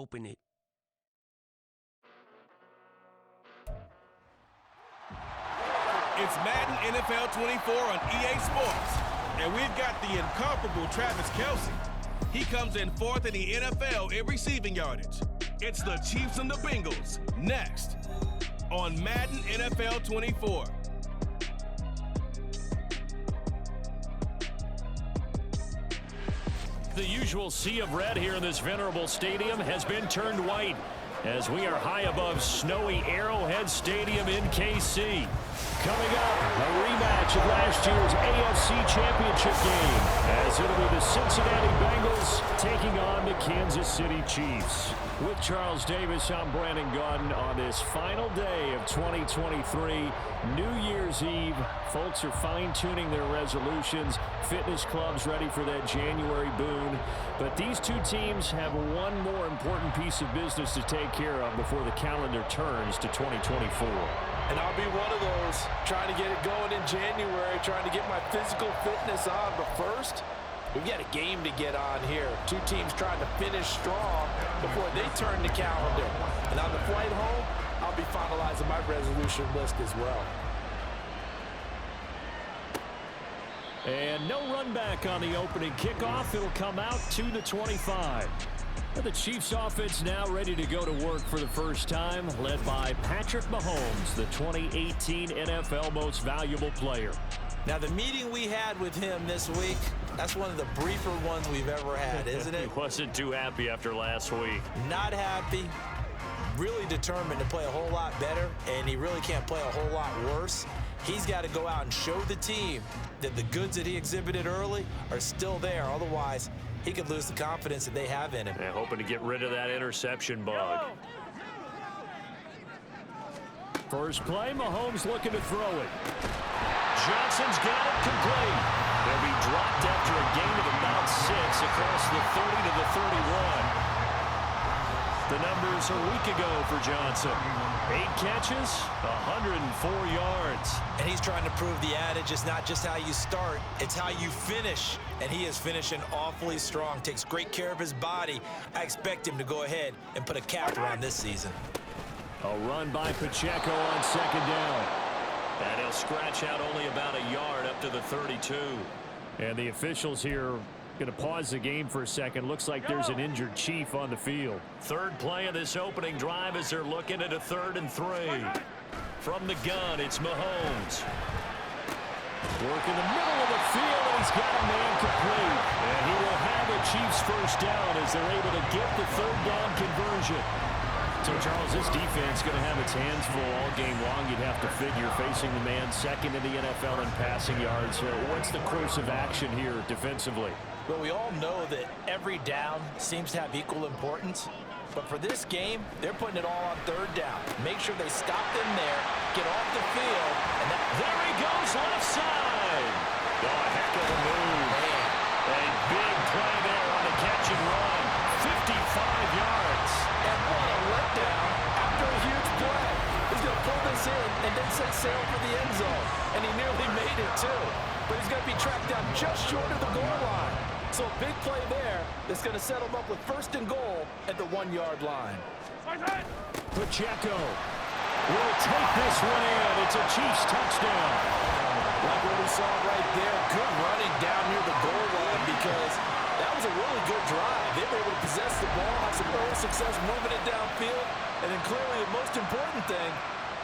open it. It's Madden NFL 24 on EA Sports, and we've got the incomparable Travis Kelce. He comes in fourth in the NFL in receiving yardage. It's the Chiefs and the Bengals next on Madden NFL 24. The usual sea of red here in this venerable stadium has been turned white as we are high above snowy Arrowhead Stadium in KC. Coming up, a rematch of last year's AFC Championship game as it'll be the Cincinnati Bengals taking on the Kansas City Chiefs. With Charles Davis, I'm Brandon Gaudin on this final day of 2023, New Year's Eve. Folks are fine-tuning their resolutions. Fitness clubs ready for that January boon. But these two teams have one more important piece of business to take care of before the calendar turns to 2024. And I'll be one of those trying to get it going in January, trying to get my physical fitness on. But first, we've got a game to get on here. Two teams trying to finish strong before they turn the calendar. And on the flight home, I'll be finalizing my resolution list as well. And no run back on the opening kickoff. It'll come out to the 25. The Chiefs offense now ready to go to work for the first time, led by Patrick Mahomes, the 2018 NFL Most Valuable Player. Now, the meeting we had with him this week, that's one of the briefer ones we've ever had, isn't it? He wasn't too happy after last week. Not happy. Really determined to play a whole lot better, and he really can't play a whole lot worse. He's got to go out and show the team that the goods that he exhibited early are still there. Otherwise, he could lose the confidence that they have in him. And hoping to get rid of that interception bug. First play, Mahomes looking to throw it. Johnson's got it complete. They'll be dropped after a gain of about 6 across the 30 to the 31. The numbers a week ago for Johnson. 8 catches, 104 yards. And he's trying to prove the adage is not just how you start, it's how you finish. And he is finishing awfully strong, takes great care of his body. I expect him to go ahead and put a cap around this season. A run by Pacheco on second down. And he'll scratch out only about a yard up to the 32. And the officials here going to pause the game for a second. Looks like there's an injured Chief on the field. Third play of this opening drive as they're looking at a 3rd and 3. From the gun, it's Mahomes. Work in the middle of the field, and he's got a man complete. And he will have a Chiefs first down as they're able to get the 3rd down conversion. So, Charles, this defense going to have its hands full all game long, you'd have to figure, facing the man second in the NFL in passing yards. What's the course of action here defensively? Well, we all know that every down seems to have equal importance. But for this game, they're putting it all on 3rd down. Make sure they stop them there, get off the field, and there he goes, left side. Oh, a heck of a move. Man. A big play there on the catch and run. 55 yards. And what a letdown after a huge play. He's going to pull this in and then set sail for the end zone. And he nearly made it, too. But he's going to be tracked down just short of the goal line. So a big play there that's going to set him up with 1st and goal at the 1-yard line. Pacheco will take this one in. It's a Chiefs touchdown. Like what we saw right there, good running down near the goal line because that was a really good drive. They were able to possess the ball, have some early success moving it downfield, and then clearly the most important thing,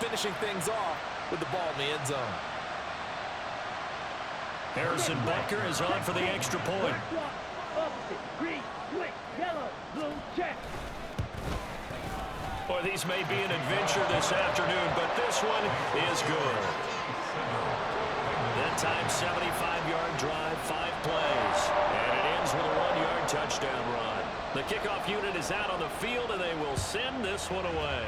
finishing things off with the ball in the end zone. Harrison Butker is on for the extra point. Green, quick, yellow, blue, check. Boy, these may be an adventure this afternoon, but this one is good. That time, 75-yard drive, 5 plays. And it ends with a 1-yard touchdown run. The kickoff unit is out on the field, and they will send this one away.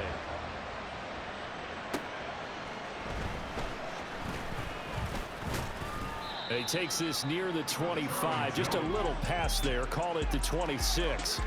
He takes this near the 25, just a little pass there, called it the 26.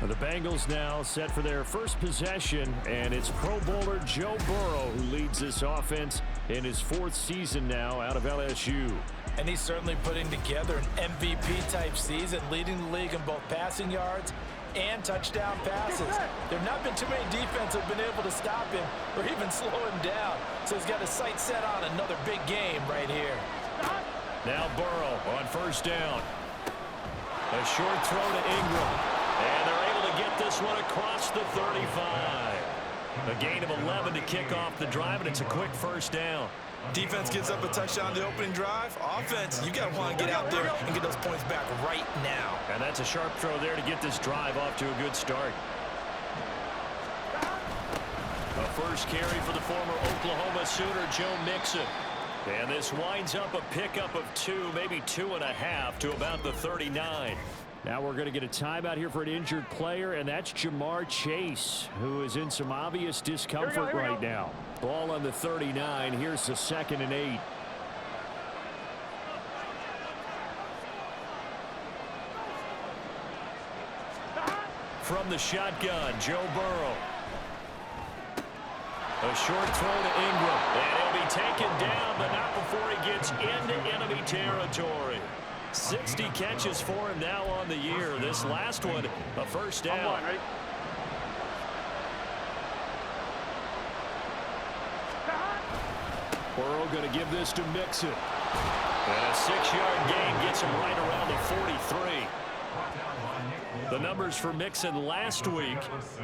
The Bengals now set for their first possession, and it's Pro Bowler Joe Burrow who leads this offense in his 4th season now out of LSU. And he's certainly putting together an MVP-type season, leading the league in both passing yards and touchdown passes. There have not been too many defenses that have been able to stop him or even slow him down. So he's got his sights set on another big game right here. Now Burrow on first down. A short throw to Ingram. And they're able to get this one across the 35. A gain of 11 to kick off the drive, and it's a quick first down. Defense gives up a touchdown the opening drive. Offense, you got to want to get out there and get those points back right now. And that's a sharp throw there to get this drive off to a good start. A first carry for the former Oklahoma Sooner, Joe Mixon. And this winds up a pickup of 2, maybe 2.5 to about the 39. Now we're going to get a timeout here for an injured player, and that's Jamar Chase, who is in some obvious discomfort right now. Ball on the 39. Here's the 2nd and 8. From the shotgun, Joe Burrow. A short throw to Ingram, and he'll be taken down, but not before he gets into enemy territory. 60 catches for him now on the year. This last one, a first down. Burrow going to give this to Mixon. And a 6-yard gain gets him right around the 43. The numbers for Mixon last week: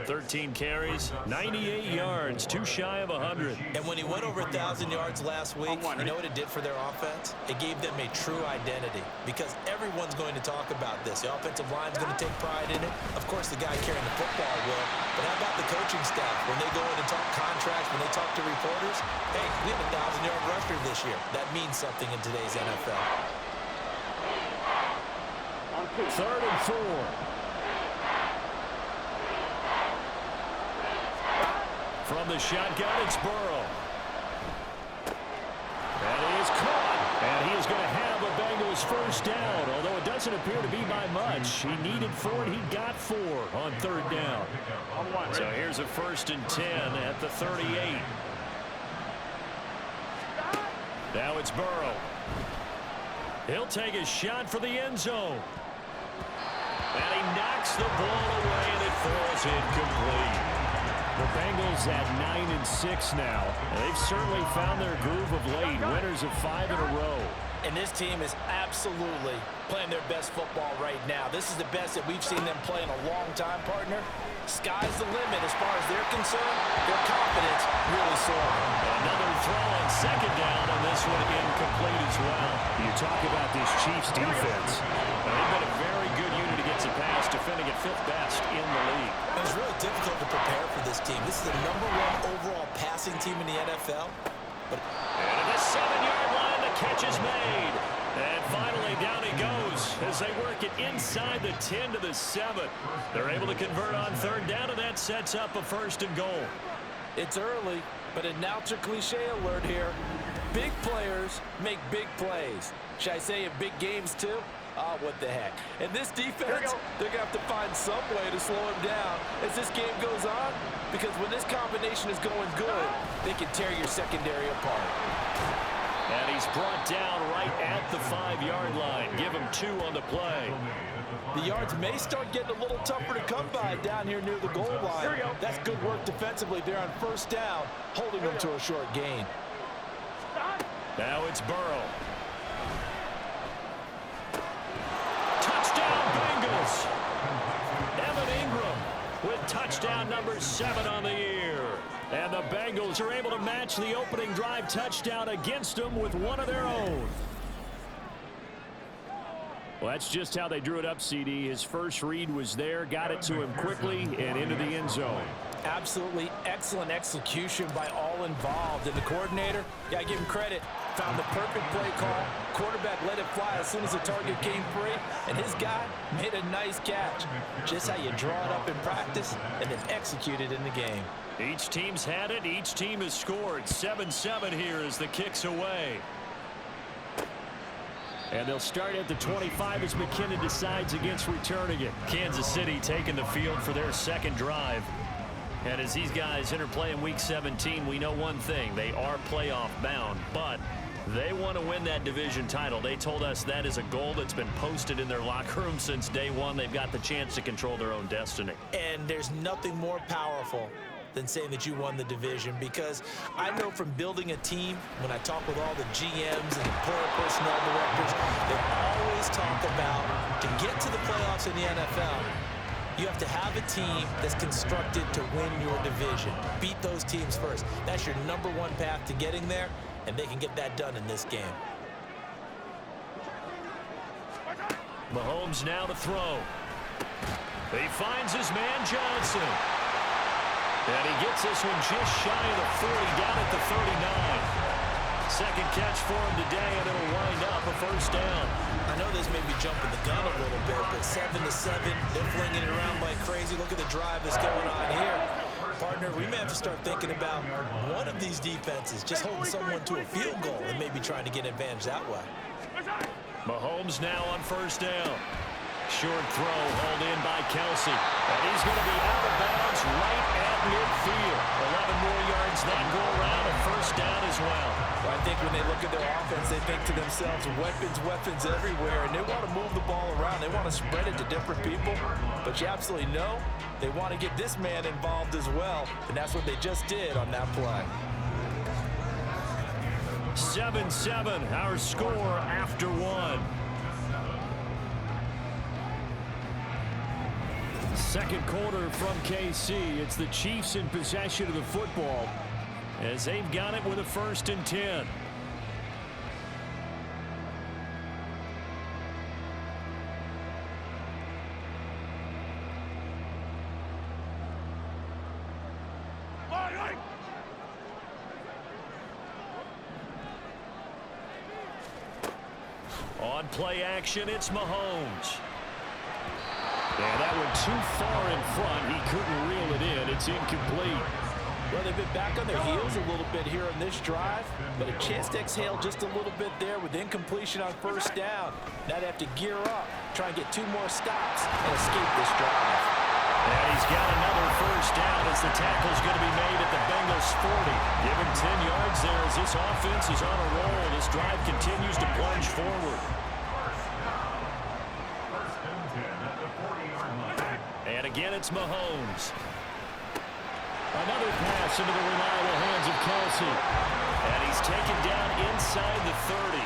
13 carries, 98 yards, 2 shy of 100. And when he went over 1,000 yards last week, you know what it did for their offense? It gave them a true identity, because everyone's going to talk about this. The offensive line's going to take pride in it. Of course, the guy carrying the football will. But how about the coaching staff? When they go in and talk contracts, when they talk to reporters, hey, we have a 1,000-yard rusher this year. That means something in today's NFL. 3rd and 4. From the shotgun, it's Burrow. And he is caught. And he is going to have a Bengals first down, although it doesn't appear to be by much. He needed 4, and he got 4 on 3rd down. So here's a 1st and 10 at the 38. Now it's Burrow. He'll take a shot for the end zone. And he knocks the ball away, and it falls incomplete. The Bengals at 9-6 now. They've certainly found their groove of late. Winners of 5 in a row. And this team is absolutely playing their best football right now. This is the best that we've seen them play in a long time, partner. Sky's the limit as far as they're concerned. Their confidence really soaring. Another throw on 2nd down, and this one incomplete as well. You talk about this Chiefs defense. They've been a very good unit against the pass, defending at 5th best in the league. It's really difficult to prepare for this team. This is the #1 overall passing team in the NFL. And at the 7-yard line, the catch is made. And finally, down he goes as they work it inside the 10 to the 7. They're able to convert on 3rd down, and that sets up a 1st and goal. It's early, but announcer cliche alert here. Big players make big plays. Should I say in big games, too? Oh, what the heck. And this defense, they're going to have to find some way to slow him down as this game goes on, because when this combination is going good, they can tear your secondary apart. And he's brought down right at the 5-yard line. Give him 2 on the play. The yards may start getting a little tougher to come by down here near the goal line. That's good work defensively there on 1st down, holding them to a short gain. Now it's Burrow. Touchdown, Bengals. Evan Ingram with touchdown number 7 on the year. And the Bengals are able to match the opening drive touchdown against them with one of their own. Well, that's just how they drew it up, CD. His first read was there, got it to him quickly, and into the end zone. Absolutely excellent execution by all involved. And the coordinator, I give him credit, found the perfect play call. Quarterback let it fly as soon as the target came free, and his guy made a nice catch. Just how you draw it up in practice and then execute it in the game. Each team's had it. Each team has scored. 7-7 here as the kick's away. And they'll start at the 25 as McKinnon decides against returning it. Kansas City taking the field for their second drive. And as these guys interplay in Week 17, we know one thing. They are playoff bound, but They want to win that division title. They told us that is a goal that's been posted in their locker room since day one. They've got the chance to control their own destiny. And there's nothing more powerful than saying that you won the division, because I know from building a team, when I talk with all the GMs and the player personnel directors, they always talk about, to get to the playoffs in the NFL, you have to have a team that's constructed to win your division. Beat those teams first. That's your #1 path to getting there, and they can get that done in this game. Mahomes now to throw. He finds his man Johnson. And he gets this one just shy of the 40, down at the 39. Second catch for him today, and it'll wind up a first down. I know this may be jumping the gun a little bit, but 7-7, they're flinging it around like crazy. Look at the drive that's going on here. Partner, we may have to start thinking about one of these defenses just holding someone to a field goal and maybe trying to get an advantage that way. Mahomes now on first down. Short throw hauled in by Kelsey. And he's going to be out of bounds right at midfield. 11 more yards that go around, a first down as well. I think when they look at their offense, they think to themselves, weapons everywhere, and they want to move the ball around. They want to spread it to different people, but you absolutely know they want to get this man involved as well, and that's what they just did on that play. 7-7, our score after one. Second quarter from KC. It's the Chiefs in possession of the football as they've got it with a 1st and 10. On play action, it's Mahomes. And that one too far in front. He couldn't reel it in. It's incomplete. Well, they've been back on their heels a little bit here on this drive, but a chance to exhale just a little bit there with incompletion on first down. Now they have to gear up, try and get 2 more stops, and escape this drive. And he's got another first down as the tackle's going to be made at the Bengals 40. Give him 10 yards there as this offense is on a roll. This drive continues to plunge forward. And again, it's Mahomes. Another pass into the reliable hands of Kelsey. And he's taken down inside the 30.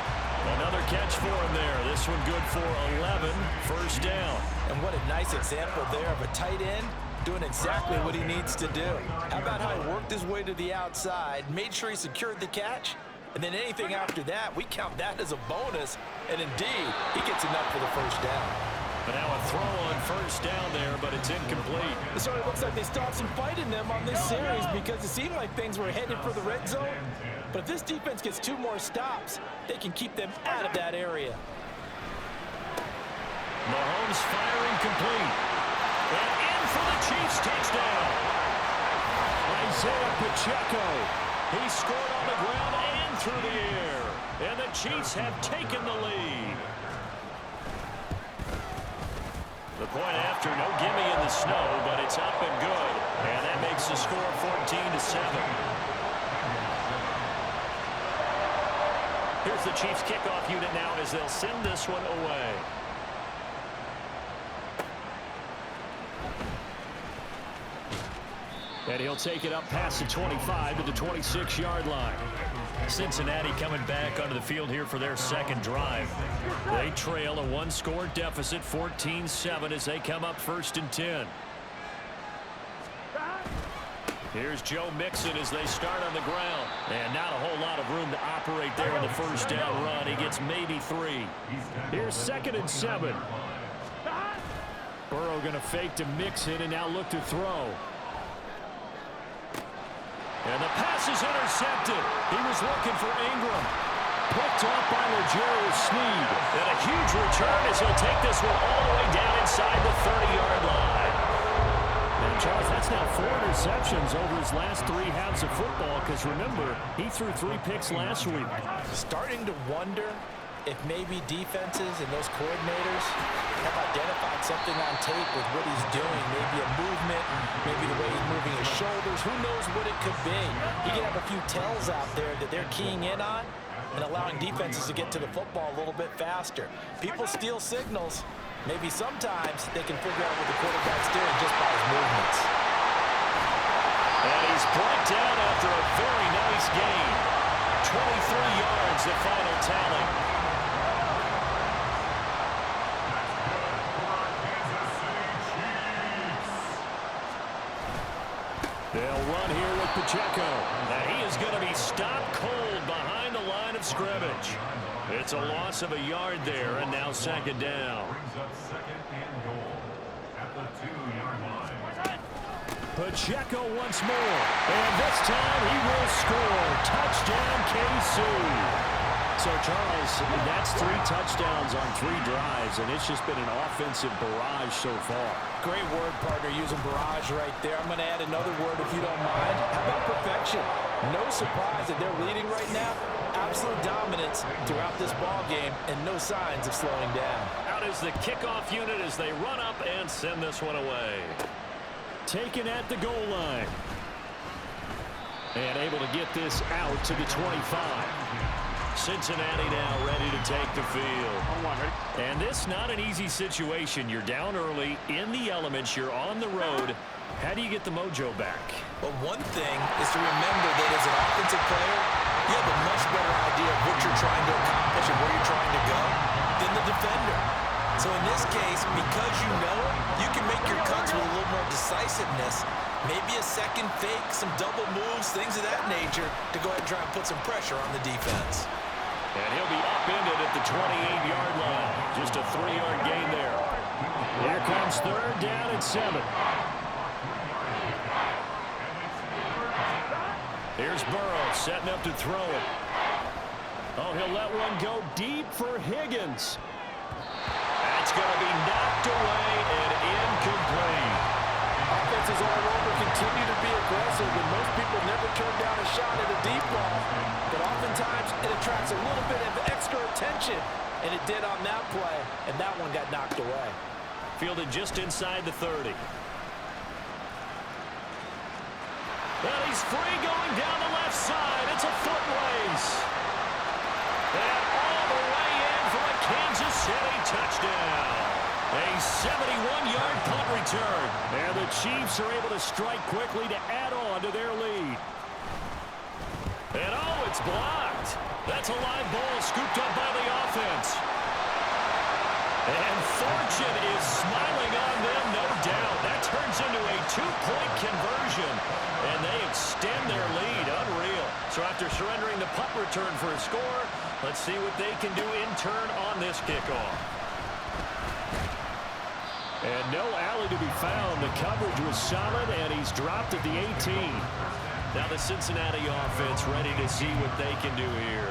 Another catch for him there. This one good for 11. First down. And what a nice example there of a tight end doing exactly what he needs to do. How about how he worked his way to the outside, made sure he secured the catch, and then anything after that, we count that as a bonus. And indeed, he gets enough for the first down. But now a throw on first down there, but it's incomplete. It sort of looks like they stopped some fight in them on this series because it seemed like things were headed for the red zone. But if this defense gets 2 more stops, they can keep them out of that area. Mahomes firing complete. And in for the Chiefs touchdown. Isaiah Pacheco. He scored on the ground and through the air. And the Chiefs have taken the lead. The point after, no gimme in the snow, but it's up and good. And that makes the score 14-7. Here's the Chiefs kickoff unit now as they'll send this one away. And he'll take it up past the 25 to the 26-yard line. Cincinnati coming back onto the field here for their second drive. They trail a 1-score deficit, 14-7, as they come up 1st and 10. Here's Joe Mixon as they start on the ground. And not a whole lot of room to operate there on the first down run. He gets maybe 3. Here's 2nd and 7. Burrow going to fake to Mixon and now look to throw. And the pass is intercepted. He was looking for Ingram. Picked off by L'Jarius Sneed. And a huge return as he'll take this one all the way down inside the 30-yard line. And Charles, that's now 4 interceptions over his last 3 halves of football, because remember, he threw 3 picks last week. Starting to wonder if maybe defenses and those coordinators have identified something on tape with what he's doing. Maybe a movement, maybe the way he's moving his shoulders. Who knows what it could be? You can have a few tells out there that they're keying in on, and allowing defenses to get to the football a little bit faster. People steal signals. Maybe sometimes they can figure out what the quarterback's doing just by his movements. And he's brought down after a very nice gain. 23 yards, the final tally. They'll run here with Pacheco. Now he is going to be stopped cold behind the line of scrimmage. It's a loss of a yard there, and now second down. Pacheco once more. And this time he will score. Touchdown, KC. So, Charles, that's 3 touchdowns on 3 drives, and it's just been an offensive barrage so far. Great word, partner, using barrage right there. I'm going to add another word if you don't mind. How about perfection? No surprise that they're leading right now. Absolute dominance throughout this ball game, and no signs of slowing down. Out is the kickoff unit as they run up and send this one away. Taken at the goal line. And able to get this out to the 25. Cincinnati now ready to take the field. And this not an easy situation. You're down early, in the elements, you're on the road. How do you get the mojo back? Well, one thing is to remember that as an offensive player, you have a much better idea of what you're trying to accomplish and where you're trying to go than the defender. So in this case, because you know it, you can make your cuts with a little more decisiveness. Maybe a second fake, some double moves, things of that nature to go ahead and try and put some pressure on the defense. And he'll be upended at the 28-yard line. Just a 3-yard gain there. Here comes third down and 7. Here's Burrow setting up to throw it. Oh, he'll let one go deep for Higgins. That's going to be knocked away and incomplete. Offenses all over continue to be aggressive, and most people never turn down a shot at a deep ball. But oftentimes, it attracts a little bit of extra attention, and it did on that play, and that one got knocked away. Fielded just inside the 30. Well, he's free going down the left side. It's a foot race. And all the way in for a Kansas City touchdown. A 71-yard punt return. And the Chiefs are able to strike quickly to add on to their lead. And oh, it's blocked. That's a live ball scooped up by the offense. And fortune is smiling on them, no doubt. That turns into a 2-point conversion. And they extend their lead. Unreal. So after surrendering the punt return for a score, let's see what they can do in turn on this kickoff. And no alley to be found. The coverage was solid, and he's dropped at the 18. Now the Cincinnati offense ready to see what they can do here.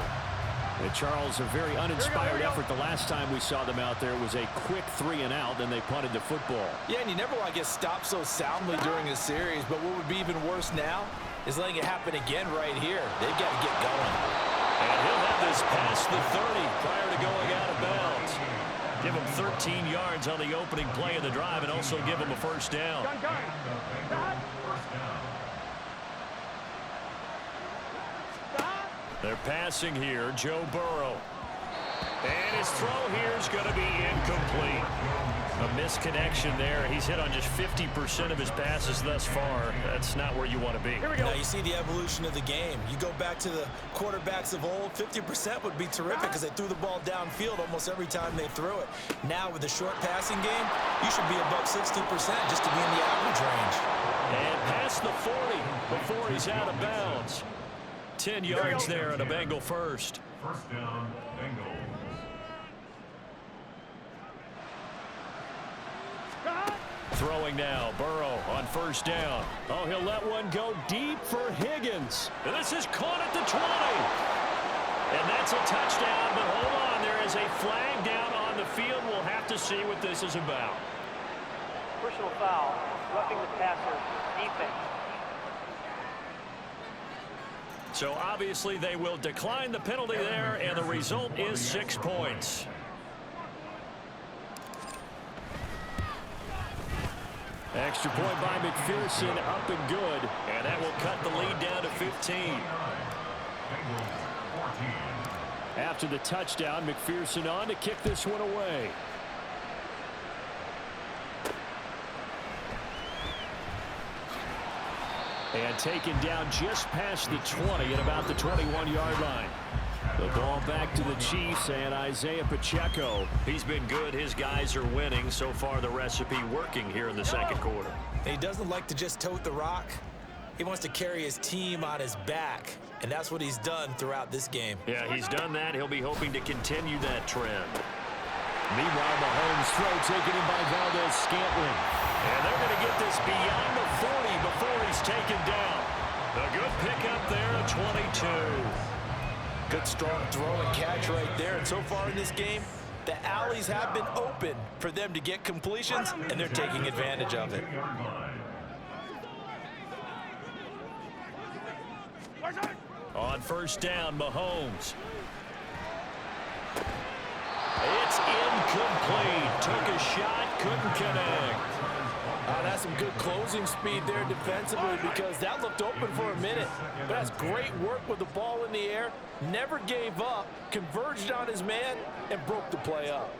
And Charles, a very uninspired effort the last time we saw them out there was a quick 3-and-out, then they punted the football. Yeah, and you never want to get stopped so soundly during a series, but what would be even worse now is letting it happen again right here. They've got to get going. And he'll have this past the 30 prior to going out of bounds. Give him 13 yards on the opening play of the drive and also give him a first down. They're passing here, Joe Burrow. And his throw here is going to be incomplete. A misconnection there. He's hit on just 50% of his passes thus far. That's not where you want to be. Here we go. Now you see the evolution of the game. You go back to the quarterbacks of old, 50% would be terrific because they threw the ball downfield almost every time they threw it. Now with the short passing game, you should be above 60% just to be in the average range. And past the 40 before he's out of bounds. 10 yards there and a Bengal first. First down, Bengals. Throwing now, Burrow on first down. Oh, he'll let one go deep for Higgins. And this is caught at the 20. And that's a touchdown, but hold on, there is a flag down on the field. We'll have to see what this is about. Personal foul, roughing the passer, defense. So obviously they will decline the penalty there, and the result is 6 points. Extra point by McPherson, up and good. And that will cut the lead down to 15. After the touchdown, McPherson on to kick this one away. And taken down just past the 20 at about the 21-yard line. The ball back to the Chiefs and Isaiah Pacheco. He's been good. His guys are winning. So far, the recipe working here in the second quarter. He doesn't like to just tote the rock. He wants to carry his team on his back, and that's what he's done throughout this game. Yeah, he's done that. He'll be hoping to continue that trend. Meanwhile, Mahomes' throw taken in by Valdez-Scantling. And they're going to get this beyond the 40 before he's taken down. A good pickup there at 22. Good strong throw and catch right there. And so far in this game, the alleys have been open for them to get completions, and they're taking advantage of it. On first down, Mahomes. It's incomplete. Took a shot, couldn't connect. That's some good closing speed there defensively, because that looked open for a minute. But that's great work with the ball in the air. Never gave up, converged on his man, and broke the play up.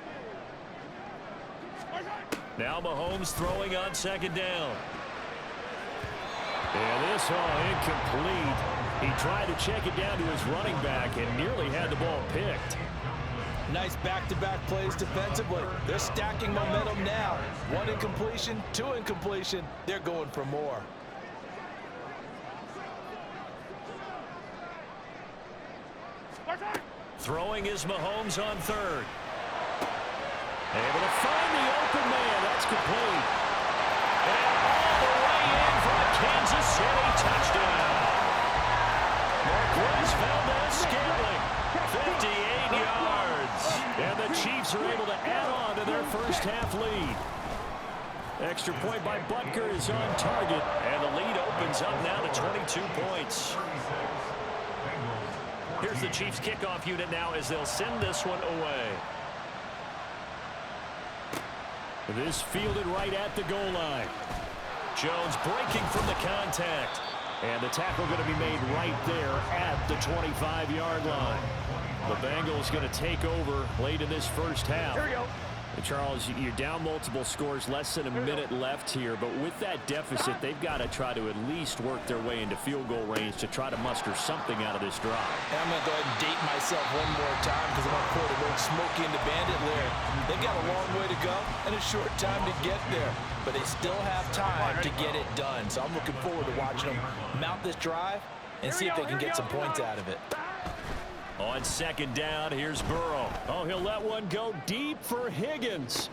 Now Mahomes throwing on second down. And this all incomplete. He tried to check it down to his running back and nearly had the ball picked. Nice back-to-back plays defensively. They're stacking momentum now. One incompletion, two incompletion. They're going for more. Throwing is Mahomes on third. Able to find the open man. That's complete. And all the way in for a Kansas City touchdown. Marquez Valdez-Scantling, 58 yards. And the Chiefs are able to add on to their first half lead. Extra point by Butker is on target. And the lead opens up now to 22 points. Here's the Chiefs kickoff unit now as they'll send this one away. This fielded right at the goal line. Jones breaking from the contact. And the tackle going to be made right there at the 25-yard line. The Bengals going to take over late in this first half. Here we go. Charles, you're down multiple scores, less than a minute left here, but with that deficit, they've got to try to at least work their way into field goal range to try to muster something out of this drive. And I'm going to go ahead and date myself one more time because I'm going to quote a word Smokey and the Bandit lyric. They've got a long way to go and a short time to get there, but they still have time to get it done. So I'm looking forward to watching them mount this drive and see if they can get some points out of it. On second down, here's Burrow. Oh, he'll let one go deep for Higgins.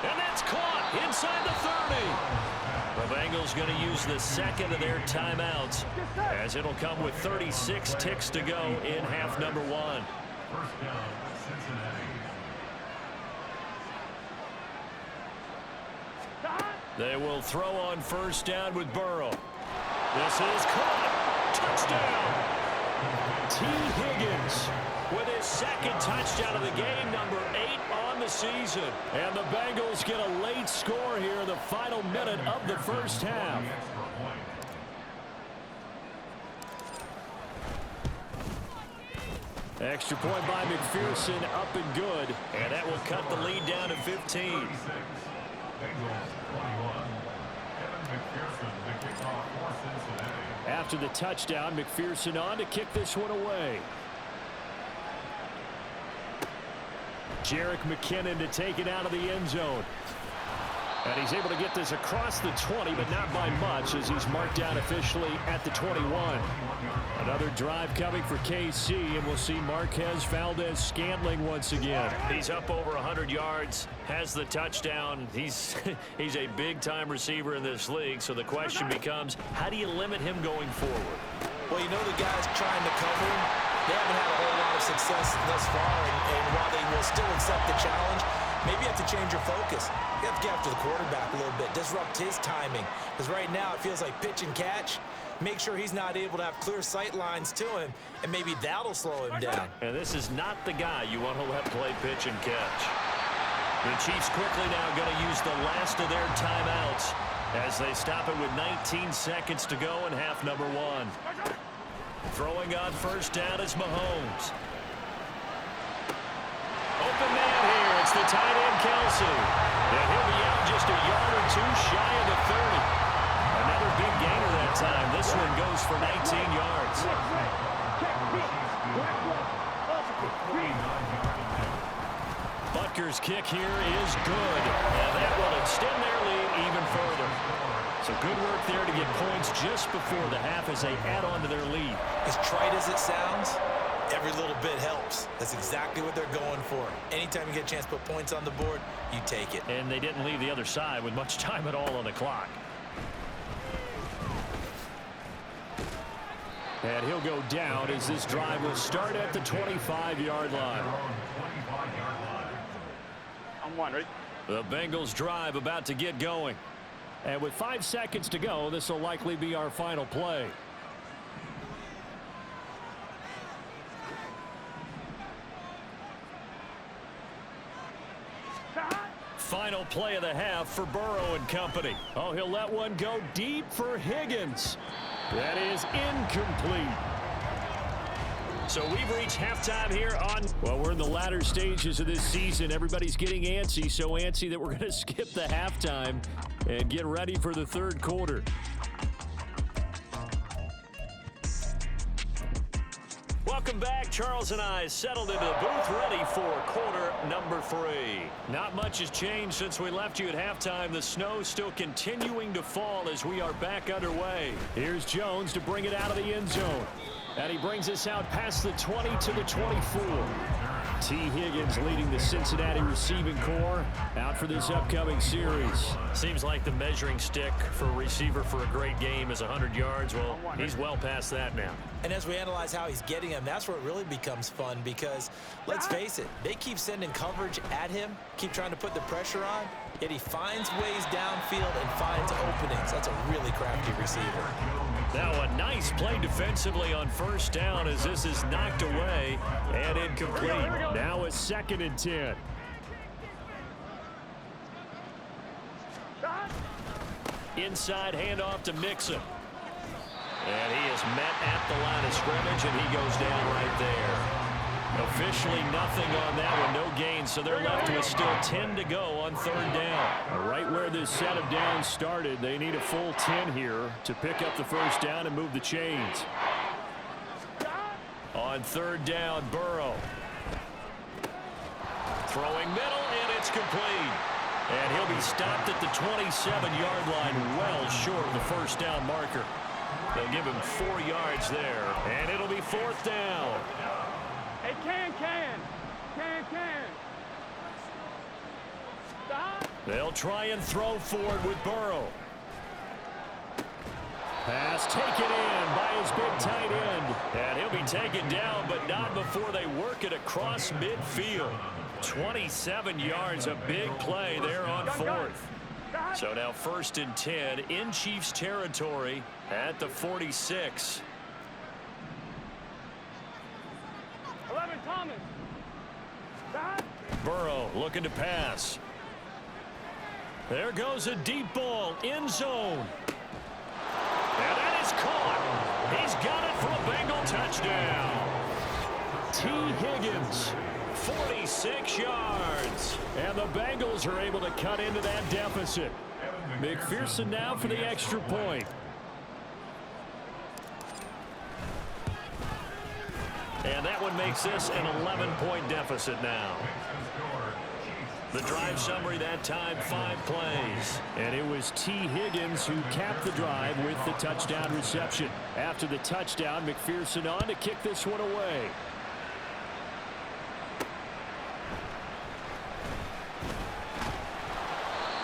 And that's caught inside the 30. The Bengals going to use the second of their timeouts as it'll come with 36 ticks to go in half number one. First down, Cincinnati. They will throw on first down with Burrow. This is caught. Touchdown. T. Higgins with his second touchdown of the game, number 8 on the season. And the Bengals get a late score here in the final minute of the first half. Extra point by McPherson, up and good. And that will cut the lead down to 15. Bengals 21. Kevin McPherson, the kickoff for Cincinnati. After the touchdown, McPherson on to kick this one away. Jerick McKinnon to take it out of the end zone. And he's able to get this across the 20, but not by much as he's marked down officially at the 21. Another drive coming for KC, and we'll see Marquez Valdez-Scantling once again. He's up over 100 yards, has the touchdown. He's a big-time receiver in this league, so the question becomes, how do you limit him going forward? Well, you know the guys trying to cover him, they haven't had a whole lot of success thus far, and while they will still accept the challenge, maybe you have to change your focus. You have to get after the quarterback a little bit, disrupt his timing. Because right now it feels like pitch and catch. Make sure he's not able to have clear sight lines to him, and maybe that'll slow him down. And this is not the guy you want to let play pitch and catch. The Chiefs quickly now going to use the last of their timeouts as they stop it with 19 seconds to go in half number one. Throwing on first down is Mahomes. Open man here. It's the tight end, Kelsey. And he'll be out just a yard or two shy of the 30. Another big gainer that time. This one goes for 19 yards. Butker's kick here is good. And that will extend their lead even further. So good work there to get points just before the half as they add on to their lead. As trite as it sounds, every little bit helps. That's exactly what they're going for. Anytime you get a chance to put points on the board, you take it. And they didn't leave the other side with much time at all on the clock. And he'll go down as this drive will start at the 25-yard line. I'm one, ready? The Bengals drive about to get going. And with 5 seconds to go, this will likely be our final play. Final play of the half for Burrow and company. Oh, he'll let one go deep for Higgins. That is incomplete. So we've reached halftime here on... Well, we're in the latter stages of this season. Everybody's getting antsy, so antsy that we're going to skip the halftime and get ready for the third quarter. Welcome back. Charles and I settled into the booth ready for quarter number 3. Not much has changed since we left you at halftime. The snow still continuing to fall as we are back underway. Here's Jones to bring it out of the end zone. And he brings us out past the 20 to the 24. T. Higgins leading the Cincinnati receiving corps out for this upcoming series. Seems like the measuring stick for a receiver for a great game is 100 yards. Well, he's well past that now. And as we analyze how he's getting them, that's where it really becomes fun because, let's face it, they keep sending coverage at him, keep trying to put the pressure on, yet he finds ways downfield and finds openings. That's a really crafty receiver. Now a nice play defensively on first down as this is knocked away and incomplete. Now a 2nd and 10. Inside handoff to Mixon. And he is met at the line of scrimmage, and he goes down right there. Officially nothing on that one, no gain, so they're left with still 10 to go on 3rd down. Right where this set of downs started, they need a full 10 here to pick up the first down and move the chains. On 3rd down, Burrow. Throwing middle, and it's complete. And he'll be stopped at the 27-yard line, well short of the first down marker. They'll give him 4 yards there, and it'll be 4th down. Hey, can. Stop. They'll try and throw forward with Burrow. Pass taken in by his big tight end. And he'll be taken down, but not before they work it across midfield. 27 yards, a big play there on 4th. So now 1st and 10 in Chiefs territory at the 46. 11, Thomas. Stop. Burrow looking to pass. There goes a deep ball, end zone. And that is caught. He's got it for a Bengal touchdown. T. Higgins, 46 yards. And the Bengals are able to cut into that deficit. McPherson now for the extra point. And that one makes this an 11-point deficit now. The drive summary that time, 5 plays. And it was T. Higgins who capped the drive with the touchdown reception. After the touchdown, McPherson on to kick this one away.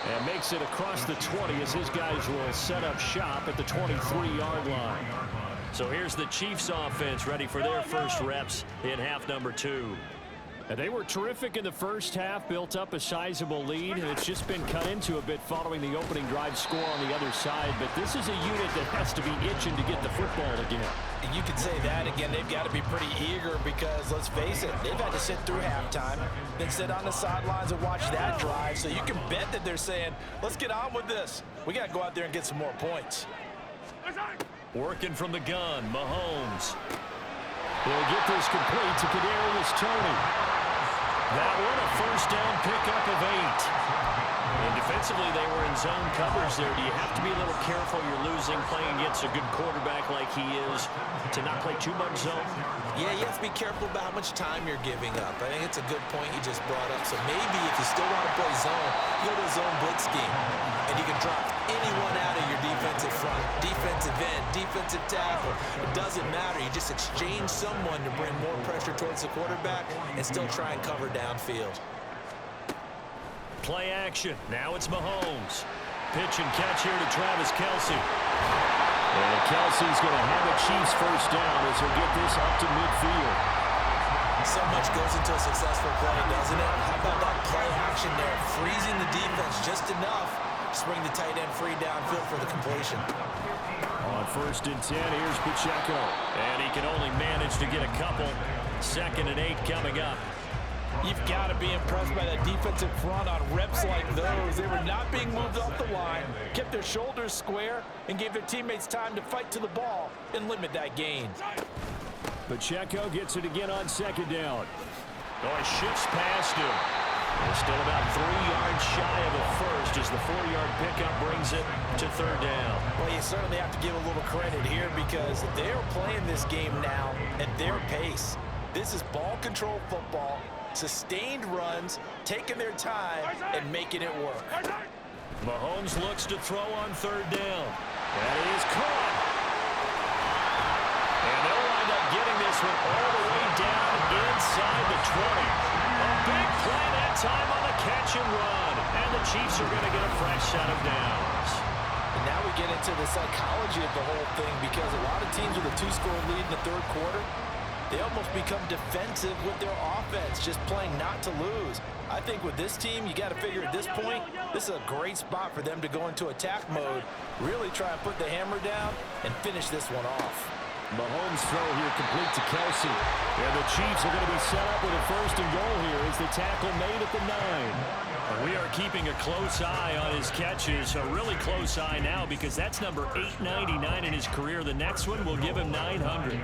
And makes it across the 20 as his guys will set up shop at the 23-yard line. So here's the Chiefs offense ready for their first reps in half number 2. And they were terrific in the first half, built up a sizable lead, and it's just been cut into a bit following the opening drive score on the other side. But this is a unit that has to be itching to get the football again. You could say that again. They've got to be pretty eager because, let's face it, they've had to sit through halftime, then sit on the sidelines and watch that drive. So you can bet that they're saying, let's get on with this. We got to go out there and get some more points. Working from the gun, Mahomes. He'll get this complete to Kadarius Toney. That one a first down pickup of 8. And defensively, they were in zone coverage there. Do you have to be a little careful? You're losing, playing against a good quarterback like he is, to not play too much zone? Yeah, you have to be careful about how much time you're giving up. I think it's a good point you just brought up. So maybe if you still want to play zone, you go to a zone blitz scheme. And you can drop anyone out of your defensive front, defensive end, defensive tackle. It doesn't matter. You just exchange someone to bring more pressure towards the quarterback and still try and cover downfield. Play action. Now it's Mahomes. Pitch and catch here to Travis Kelce. And Kelce's going to have a Chiefs first down as he'll get this up to midfield. So much goes into a successful play, doesn't it? How about that play action there? Freezing the defense just enough to bring the tight end free downfield for the completion. On 1st and 10, here's Pacheco. And he can only manage to get a couple. 2nd and 8 coming up. You've got to be impressed by that defensive front on reps like those. They were not being moved off the line, kept their shoulders square, and gave their teammates time to fight to the ball and limit that gain. Pacheco gets it again on 2nd down. Oh, he shifts past him. They're still about 3 yards shy of a first as the 4-yard pickup brings it to 3rd down. Well, you certainly have to give a little credit here because they're playing this game now at their pace. This is ball control football. Sustained runs, taking their time, and making it work. Mahomes looks to throw on 3rd down. That is caught. And they'll wind up getting this one all the way down inside the 20. A big play that time on the catch and run. And the Chiefs are going to get a fresh set of downs. And now we get into the psychology of the whole thing because a lot of teams with a 2-score lead in the 3rd quarter, they almost become defensive with their offense, just playing not to lose. I think with this team, you got to figure at this point, this is a great spot for them to go into attack mode, really try and put the hammer down and finish this one off. Mahomes' throw here complete to Kelce. And the Chiefs are going to be set up with a 1st and goal here as the tackle made at the 9. We are keeping a close eye on his catches, a really close eye now because that's number 899 in his career. The next one will give him 900.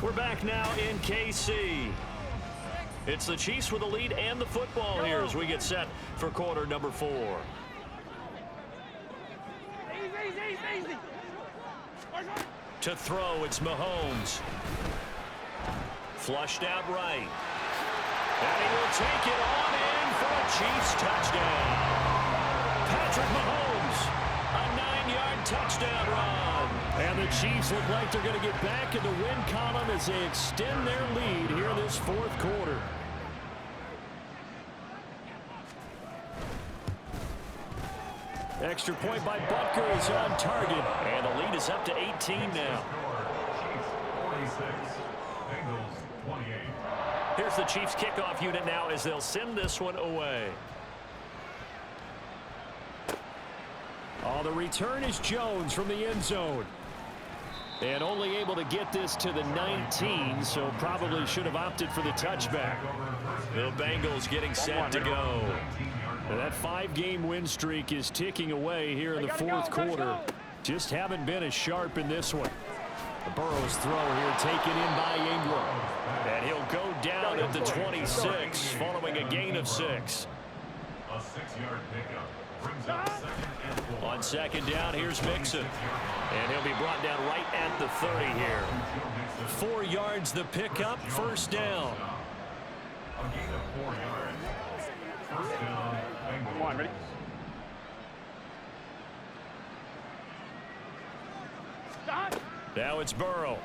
We're back now in KC. It's the Chiefs with the lead and the football here as we get set for quarter number 4. Easy. To throw, it's Mahomes. Flushed out right. And he will take it on in for a Chiefs touchdown. Patrick Mahomes, a 9-yard touchdown run. And the Chiefs look like they're going to get back in the win column as they extend their lead here in this 4th quarter. Extra point by Butker is on target. And the lead is up to 18 now. Here's the Chiefs kickoff unit now as they'll send this one away. Oh, the return is Jones from the end zone. And only able to get this to the 19, so probably should have opted for the touchback. The Bengals getting set to go. And that 5-game win streak is ticking away here in the 4th quarter. Just haven't been as sharp in this one. The Burrow's throw here taken in by Ingram. And he'll go down at the 26 following a gain of 6. A 6-yard pickup brings up 2nd and 4. On 2nd down, here's Mixon. And he'll be brought down right at the 30 here. 4 yards the pickup, 1st down. A gain of 4 yards. 1st down, Bengals. Come on, ready? Stop. Now it's Burrow.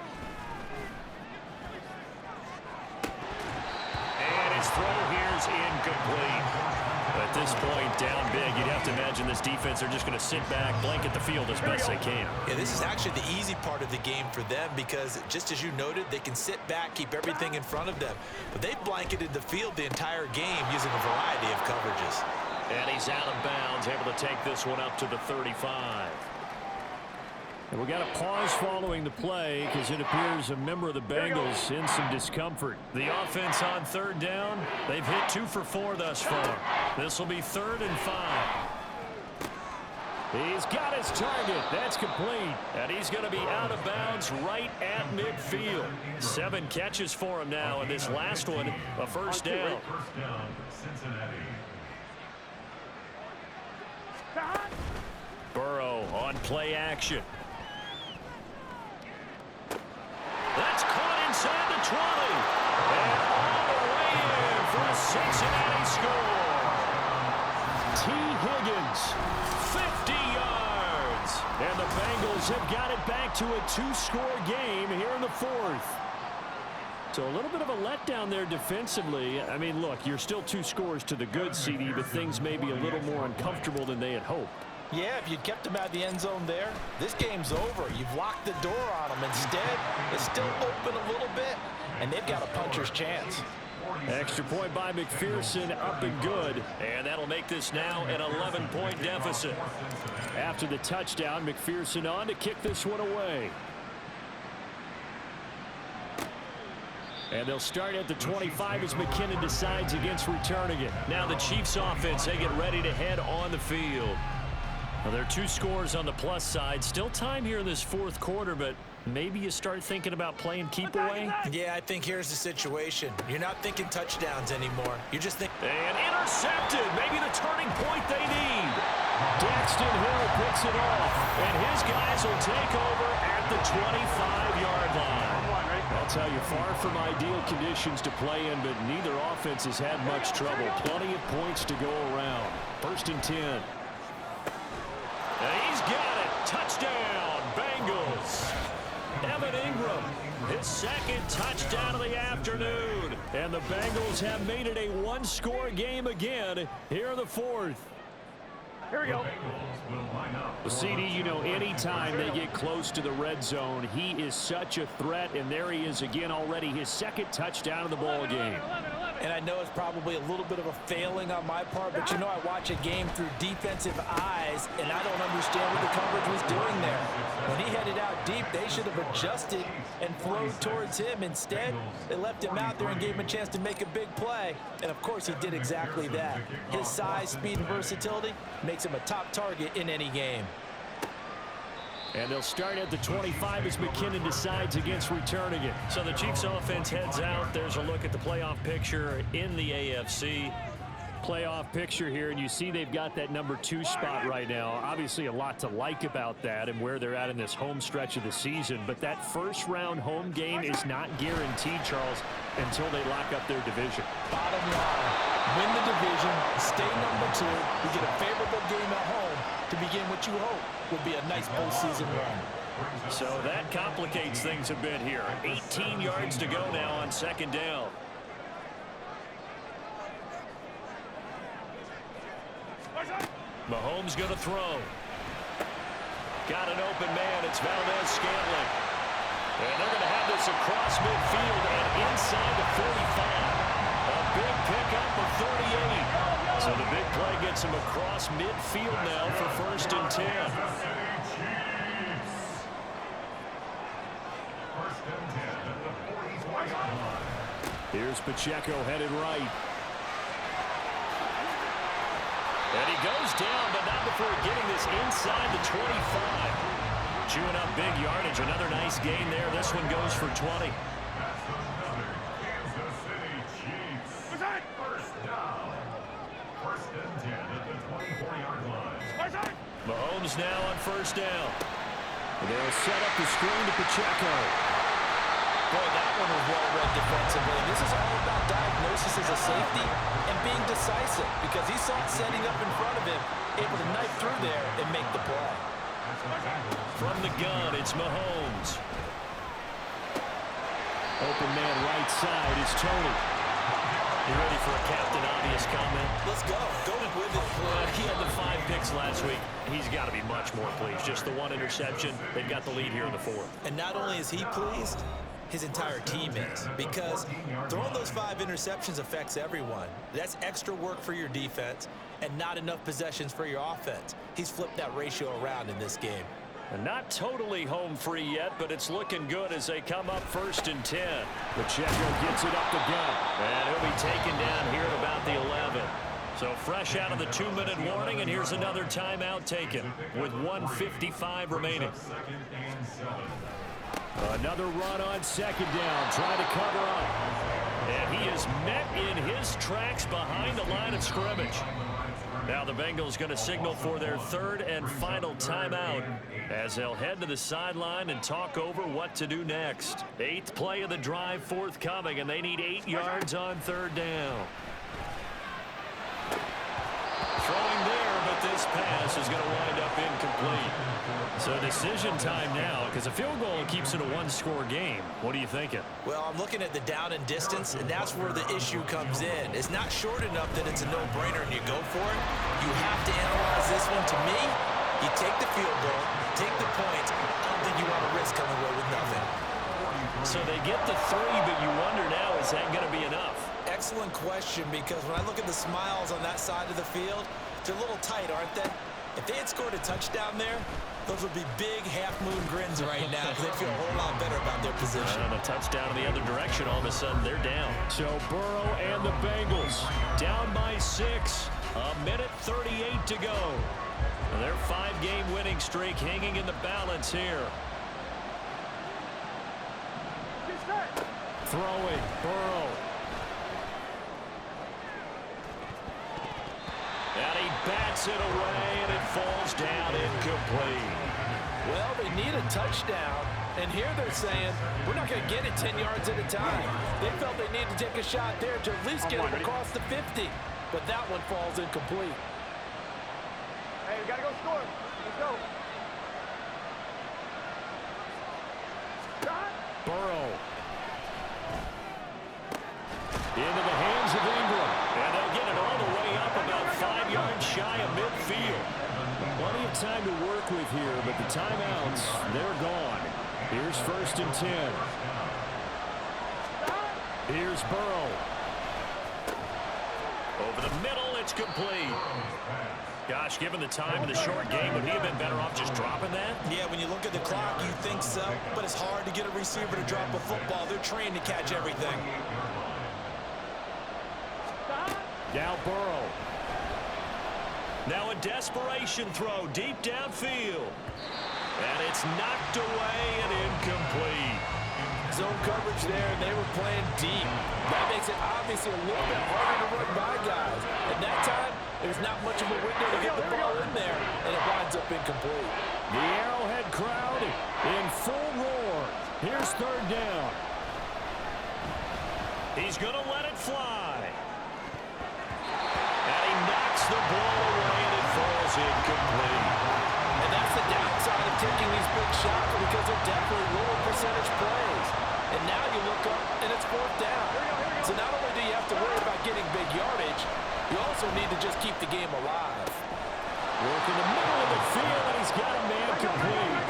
And his throw here's incomplete. At this point, down big, you'd have to imagine this defense are just going to sit back, blanket the field as best they can. Yeah, this is actually the easy part of the game for them because, just as you noted, they can sit back, keep everything in front of them. But they've blanketed the field the entire game using a variety of coverages. And he's out of bounds, able to take this one up to the 35. And we got a pause following the play because it appears a member of the Bengals in some discomfort. The offense on 3rd down, they've hit 2 for 4 thus far. This will be 3rd and 5. He's got his target. That's complete. And he's going to be out of bounds right at midfield. 7 catches for him now, and this last one, a first down. First down, Cincinnati. Burrow on play action. That's caught inside the 20. And all the way in for a Cincinnati score. T. Higgins, 50 yards. And the Bengals have got it back to a 2-score game here in the 4th. So a little bit of a letdown there defensively. I mean, look, you're still 2 scores to the good, CD, but things may be a little more uncomfortable than they had hoped. Yeah, if you'd kept them out of the end zone there, this game's over. You've locked the door on them. Instead, it's still open a little bit, and they've got a puncher's chance. Extra point by McPherson, up and good. And that'll make this now an 11-point deficit. After the touchdown, McPherson on to kick this one away. And they'll start at the 25 as McKinnon decides against returning it. Now the Chiefs offense, they get ready to head on the field. Well, there are 2 scores on the plus side. Still time here in this 4th quarter, but maybe you start thinking about playing keep away. Yeah, I think here's the situation. You're not thinking touchdowns anymore. You're just thinking. And intercepted. Maybe the turning point they need. Daxton Hill picks it off. And his guys will take over at the 25-yard line. I'll tell you, far from ideal conditions to play in, but neither offense has had much trouble. Plenty of points to go around. 1st and 10. And he's got it. Touchdown, Bengals. Evan Ingram, his 2nd touchdown of the afternoon. And the Bengals have made it a 1-score game again here in the 4th. Here we go. Well, CD, you know, anytime they get close to the red zone, he is such a threat, and there he is again already, his 2nd touchdown of the ball game. And I know it's probably a little bit of a failing on my part, but you know I watch a game through defensive eyes, and I don't understand what the coverage was doing there. When he headed out deep, they should have adjusted and flowed towards him. Instead, they left him out there and gave him a chance to make a big play. And, of course, he did exactly that. His size, speed, and versatility makes him a top target in any game. And they'll start at the 25 as McKinnon decides against returning it. So the Chiefs offense heads out. There's a look at the playoff picture in the AFC. Playoff picture here, and you see they've got that number 2 spot right now. Obviously a lot to like about that and where they're at in this home stretch of the season, but that 1st round home game is not guaranteed, Charles, until they lock up their division. Bottom line, win the division, stay number 2, you get a favorable game at home to begin what you hope will be a nice postseason run. So that complicates things a bit here. 18 yards to go now on 2nd down. Mahomes going to throw. Got an open man. It's Valdez-Scantling. And they're going to have this across midfield and inside the 45. A big pickup of 38. So the big play gets him across midfield now for 1st and 10. Here's Pacheco headed right. And he goes down, but not before getting this inside the 25. Chewing up big yardage. Another nice gain there. This one goes for 20. Mahomes now on 1st down. They'll set up the screen to Pacheco. Boy, that one was well read defensively. This is all about diagnosis as a safety and being decisive because he saw it setting up in front of him, able to knife through there and make the play. From the gun, it's Mahomes. Open man right side is Tony. You ready for a Captain Obvious comment? Let's go. Go with it. He had the 5 picks last week. He's got to be much more pleased. Just the 1 interception. They've got the lead here in the 4th. And not only is he pleased, his entire team is, because throwing those 5 interceptions affects everyone. That's extra work for your defense and not enough possessions for your offense. He's flipped that ratio around in this game. And not totally home free yet, but it's looking good as they come up 1st and 10. Pacheco gets it up the gut. And he'll be taken down here at about the 11. So fresh out of the 2-minute warning, and here's another timeout taken with 1:55 remaining. Another run on second down, trying to cover up. And he is met in his tracks behind the line of scrimmage. Now the Bengals going to signal for their third and final timeout as they'll head to the sideline and talk over what to do next. 8th play of the drive forthcoming, and they need 8 yards on third down. Throwing there, but this pass is going to wind up incomplete. So decision time now, because a field goal keeps it a one-score game. What are you thinking? Well, I'm looking at the down and distance, and that's where the issue comes in. It's not short enough that it's a no-brainer and you go for it. You have to analyze this one. To me, you take the field goal, take the points. I don't think you want to risk coming away with nothing. So they get the 3, but you wonder now, is that going to be enough? Excellent question, because when I look at the smiles on that side of the field, they're a little tight, aren't they? If they had scored a touchdown there, those would be big half-moon grins right now because they'd feel a whole lot better about their position. And a touchdown in the other direction, all of a sudden they're down. So Burrow and the Bengals down by 6. 1:38 to go. Their 5-game winning streak hanging in the balance here. Throwing, Burrow. And he bats it away, and it falls down incomplete. Well, they need a touchdown, and here they're saying, we're not going to get it 10 yards at a time. They felt they needed to take a shot there to at least get it across the 50, but that one falls incomplete. Hey, we got to go score. Let's go. Burrow. Into the hands of Ingram. And they'll get it all the way up about 5 yards shy of midfield. Plenty of time to work with here, but the timeouts, they're gone. Here's 1st and 10. Here's Burrow. Over the middle, it's complete. Gosh, given the time in the short game, would he have been better off just dropping that? Yeah, when you look at the clock, you think so, but it's hard to get a receiver to drop a football. They're trained to catch everything. Now Burrow. Now a desperation throw deep downfield. And it's knocked away and incomplete. Zone coverage there, and they were playing deep. That makes it obviously a little bit harder to run by guys. At that time, there's not much of a window to get the ball in there, and it winds up incomplete. The Arrowhead crowd in full roar. Here's 3rd down. He's going to let it fly. And he knocks the ball away, and it falls incomplete. And that's the downside of taking these big shots, because they're definitely lower percentage plays. And now you look up, and it's 4th down. So not only do you have to worry about getting big yardage, you also need to just keep the game alive. Work in the middle of the field, and he's got a man complete.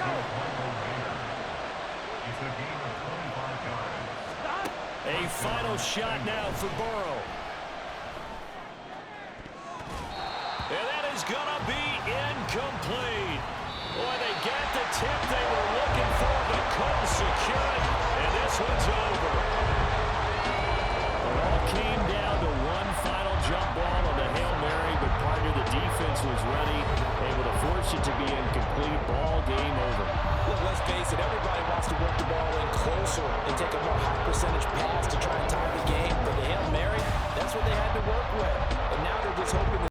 A final shot now for Burrow. And that is going to be incomplete. Boy, they got the tip they were looking for, but couldn't secure it. And this one's over. It all came down to one final jump ball on the Hail Mary, but part of the defense was ready, able to force it to be incomplete. Ball game over. Look, let's face it, everybody wants to work the ball in closer and take a more high percentage pass to try and tie the game. But the Hail Mary, that's what they had to work with. And now they're just hoping